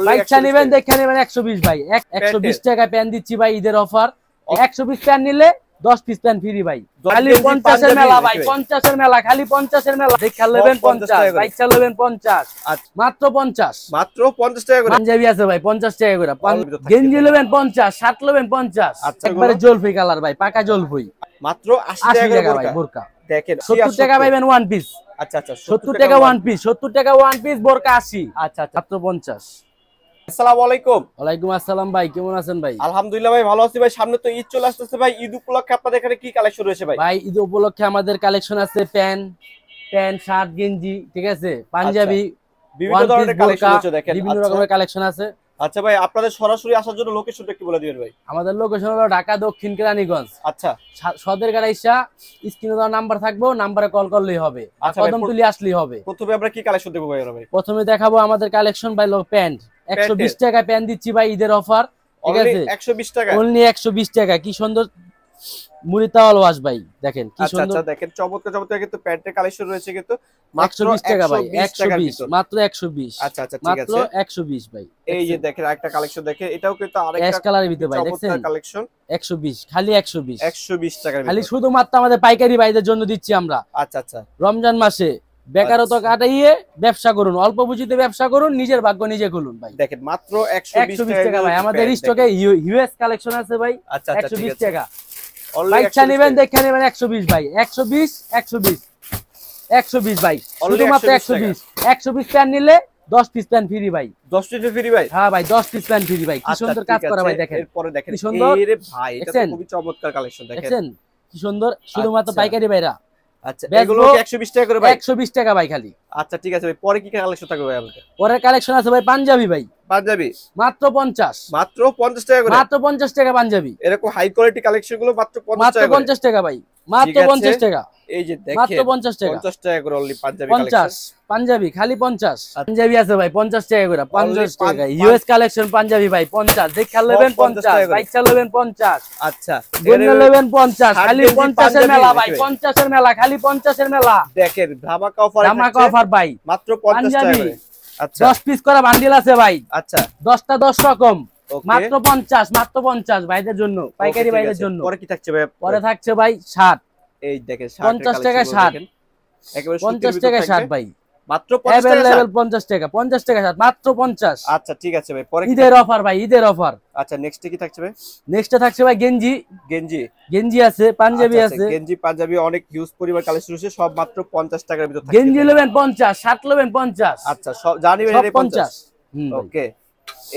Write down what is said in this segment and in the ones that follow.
বাচ্চা নেবেন দেখে নেবেন 120 ভাই 120 টাকায় প্যান দিচ্ছি ভাই ঈদের অফার 120 প্যান নিলে 10 পিস প্যান ফ্রি ভাই খালি 50 এর মেলা ভাই 50 এর মেলা খালি 50 এর মেলা দেখে নেবেন 50 বাচ্চা নেবেন 50 মাত্র 50 টাকা করে পাঞ্জাবি আছে ভাই 50 টাকা করে গেঞ্জি নেবেন 50 শার্ট নেবেন 50 একবারে জলফি কালার ভাই পাকা জলফি মাত্র 80 টাকা ভাই বোরকা দেখেন 70 টাকা পাবেন ওয়ান পিস আচ্ছা 70 টাকা ওয়ান পিস 70 টাকা ওয়ান পিস বোরকা 80 আচ্ছা মাত্র 50। আসসালামু আলাইকুম। ওয়ালাইকুম আসসালাম ভাই, কেমন আছেন ভাই? আলহামদুলিল্লাহ ভাই ভালো আছি ভাই। সামনে তো ঈদ চলে আসতেছে ভাই, ঈদ উপলক্ষে আপনাদের এখানে কি কালেকশন রয়েছে ভাই? ভাই ঈদ উপলক্ষে আমাদের কালেকশন আছে প্যান্ট শার্ট গেঞ্জি, ঠিক আছে, পাঞ্জাবি, বিভিন্ন ধরনের কালেকশন আছে দেখেন, বিভিন্ন রকমের কালেকশন আছে। আচ্ছা ভাই, আপনাদের সরাসরি আসার জন্য লোকেশনটা একটু বলে দিবেন ভাই। আমাদের লোকেশন হলো ঢাকা দক্ষিণ কেরানীগঞ্জ। আচ্ছা, সদরঘাট আইসা স্ক্রিনে দেওয়া নাম্বার থাকবো, নাম্বারে কল করলেই হবে, কদমতলী আসলেই হবে। প্রথমে আমরা কি কালেকশন দেখবো ভাই? প্রথমে দেখাবো আমাদের কালেকশন ভাই প্যান্ট 120 টাকা প্যান্ট দিচ্ছি ভাই ঈদের অফার, ঠিক আছে, 120 টাকা অনলি 120 টাকা। কি সুন্দর মুরিতাওয়াল ওয়াশ ভাই, দেখেন কি সুন্দর। আচ্ছা দেখেন চমৎকার কিন্তু প্যান্টের কালেকশন রয়েছে কিন্তু 120 টাকা ভাই, 120 মাত্র 120। আচ্ছা ঠিক আছে, মাত্র 120 ভাই। এই যে দেখেন আরেকটা কালেকশন দেখেন, এটাও কিন্তু আরেকটা অ্যাশ কালারের ভিতরে ভাই, দেখছেন কালেকশন 120 খালি 120 টাকার খালি শুধুমাত্র আমাদের পাইকারি ভাইদের জন্য দিচ্ছি আমরা। আচ্ছা রমজান মাসে বেকারত্ব কাটাইয়ে ব্যবসা করুন, অল্প পুঁজিতে ব্যবসা করুন, নিজের ভাগ্য নিজে খুলুন ভাই। দেখেন মাত্র 120 টাকা ভাই। আমাদের স্টকে ইউএস কালেকশন আছে ভাই। আচ্ছা 120 টাকা বাচ্চা নেবেন দেখে নেবেন 120 ভাই 120 ভাই শুধুমাত্র 120 প্যান নিলে 10 পিস প্যান ফ্রি ভাই। 10 পিস ফ্রি ভাই? হ্যাঁ ভাই 10 পিস প্যান ফ্রি ভাই। কি সুন্দর কাজ করা ভাই, দেখেন এরপরে দেখেন কি সুন্দর। এরে ভাই এটা তো খুবই চমৎকার কালেকশন দেখেন কি সুন্দর, শুধুমাত্র পাইকারি ভাইরা। আচ্ছা এগুলো কি 120 টাকা করে ভাই? 120 টাকা ভাই খালি। আচ্ছা ঠিক আছে ভাই, পরে কি কালেকশন থাকবে ভাই আমাদের? পরের কালেকশন আছে ভাই পাঞ্জাবি ভাই। পাঞ্জাবি মাত্র 50 টাকা করে। মাত্র 50 টাকা পাঞ্জাবি। এরকম হাই কোয়ালিটি কালেকশন গুলো মাত্র 50 টাকা ভাই, মাত্র 50 টাকা। এই যে দেখেন মাত্র 50 টাকা করে অনলি পাঞ্জাবি 50 পাঞ্জাবি খালি 50 পাঞ্জাবি আছে ভাই 50 টাকা করে। 50 টাকা ইউএস কালেকশন পাঞ্জাবি ভাই 50 দেখে নেবেন 50 বাইচা নেবেন 50। আচ্ছা গুণ নেবেন 50 খালি 50 এর মেলা ভাই, 50 এর মেলা খালি 50 এর মেলা। দেখেন ধামাকা অফার ভাই মাত্র 50 টাকা করে। আচ্ছা 10 পিস করা বান্ডিল আছে ভাই। আচ্ছা 10টা 10 রকম মাত্র 50 ভাইদের জন্য, পাইকারি ভাইদের জন্য। পরে কি থাকছে ভাই? পরে থাকছে ভাই 60। এই দেখেন 50 টাকা 60 একেবারে 50 টাকা 60 ভাই মাত্র 50 টাকা 50 টাকা 60 মাত্র 50। আচ্ছা ঠিক আছে ভাই, পরে ঈদের অফার ভাই, ঈদের অফার। আচ্ছা নেক্সট কি থাকছে ভাই? নেক্সটে থাকছে ভাই গেঞ্জি আছে, পাঞ্জাবি আছে। গেঞ্জি পাঞ্জাবি অনেক হিউজ পরিমাণ কালেকশন আছে, সব মাত্র 50 টাকার ভিতর থাকছে। গেঞ্জি নেবেন 50 শার্ট নেবেন 50। আচ্ছা সব জানি ভাই 50। ওকে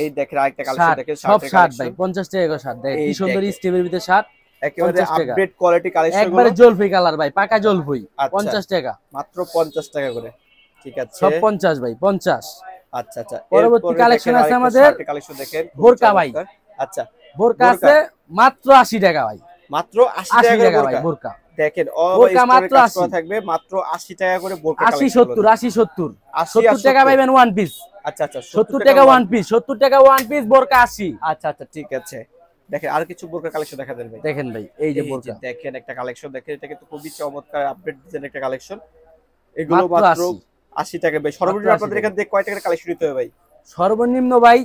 এই দেখেন আরেকটা কালেকশন দেখেন সব 60 ভাই 50 টাকা করে শার্ট। দেখেন কি সুন্দর স্টিভের ভিতরে শার্ট, একেবারে আপডেট কোয়ালিটি কালেকশন, একবারে জলফি কালার ভাই, পাকা জলফি। 50 টাকা মাত্র 50 টাকা করে। ঠিক আছে সব 50 ভাই 50। আচ্ছা পরবর্তী কালেকশন আছে আমাদের কালেকশন দেখেন বোরকা ভাই। আচ্ছা বোরকা আছে মাত্র 80 টাকা ভাই, মাত্র 80 টাকা ভাই বোরকা। দেখেন বোরকা মাত্র 80 থাকবে, মাত্র 80 টাকা করে বোরকা 80 টাকা পাবেন ওয়ান পিস। আচ্ছা 70 টাকা ওয়ান পিস, 70 টাকা ওয়ান পিস বোরকা 80। আচ্ছা ঠিক আছে দেখেন আর কিছু বোরকা কালেকশন দেখা দেন ভাই। দেখেন ভাই এই যে বোরকা দেখেন একটা কালেকশন দেখেন, এটা কিন্তু খুবই চমৎকার আপডেট ডিজাইন একটা কালেকশন। এগুলো মাত্র 80 টাকা ভাই। সর্বনিম্ন আপনাদের এখান থেকে কয় টাকার কালেকশন নিতে হবে ভাই? সর্বনিম্ন ভাই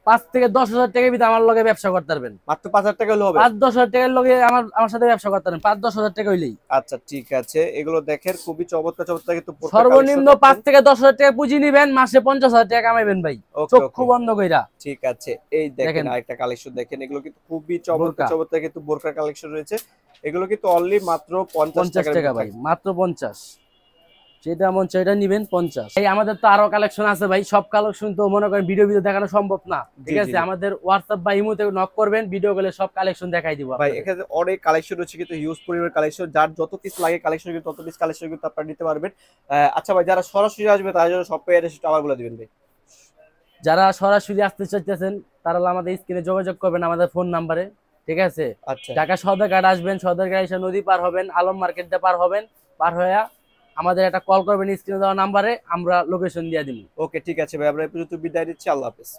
5 থেকে 10,000 টাকার ভিতরে আমার লগে ব্যবসা করতে পারবেন। মাত্র 5,000 টাকা হলে হবে? 5-10,000 টাকার লগে আমার সাথে ব্যবসা করতে পারবেন, 5-10,000 টাকা হইলেই। আচ্ছা ঠিক আছে, এগুলো দেখেন খুবই চমৎকার কিন্তু সর্বনিম্ন 5 থেকে 10,000 টাকা পুঁজি নেবেন, মাসে 50,000 টাকা কামাইবেন ভাই চক্ষু বন্ধ কইরা। ঠিক আছে এই দেখেন আরেকটা কালেকশন দেখেন, এগুলো কিন্তু খুবই চমৎকার কিন্তু বোরকার কালেকশন রয়েছে। এগুলো কিন্তু অনলি মাত্র 50 টাকা ভাই, মাত্র 50। যেটা মন সেটা নিবেন 50। এই আমাদের তো আরো কালেকশন আছে ভাই, সব কালেকশন তো মনে করেন ভিডিও দেখানো সম্ভব না, ঠিক আছে। আমাদের হোয়াটসঅ্যাপ বা ইমোতে নক করবেন, ভিডিও কলে সব কালেকশন দেখাই দিব ভাই। এখানে অনেক কালেকশন রয়েছে কিন্তু হিউজ পরিমাণ কালেকশন, যার যত পিস লাগে কালেকশন কিন্তু তত পিস কালেকশন কিন্তু আপনারা নিতে পারবেন। আচ্ছা ভাই, যারা সরাসরি আসবে তাদের জন্য সব পেয়ে এসে আবার বলে দিবেন ভাই। যারা সরাসরি আসতে চাইতেছেন তারা আমাদের স্ক্রিনে যোগাযোগ করবেন আমাদের ফোন নাম্বারে, ঠিক আছে। আচ্ছা ঢাকা সদরঘাট আসবেন, সদরঘাট এসে নদী পার হবেন, আলম মার্কেট দিয়ে পার হবেন, পার হয়ে আমাদের একটা কল করবেন স্ক্রিনে দেওয়া নাম্বারে, আমরা লোকেশন দিয়ে দিব। ওকে ঠিক আছে ভাই, আমরা এই পর্যন্ত বিদায় নিচ্ছি। আল্লাহ হাফেজ।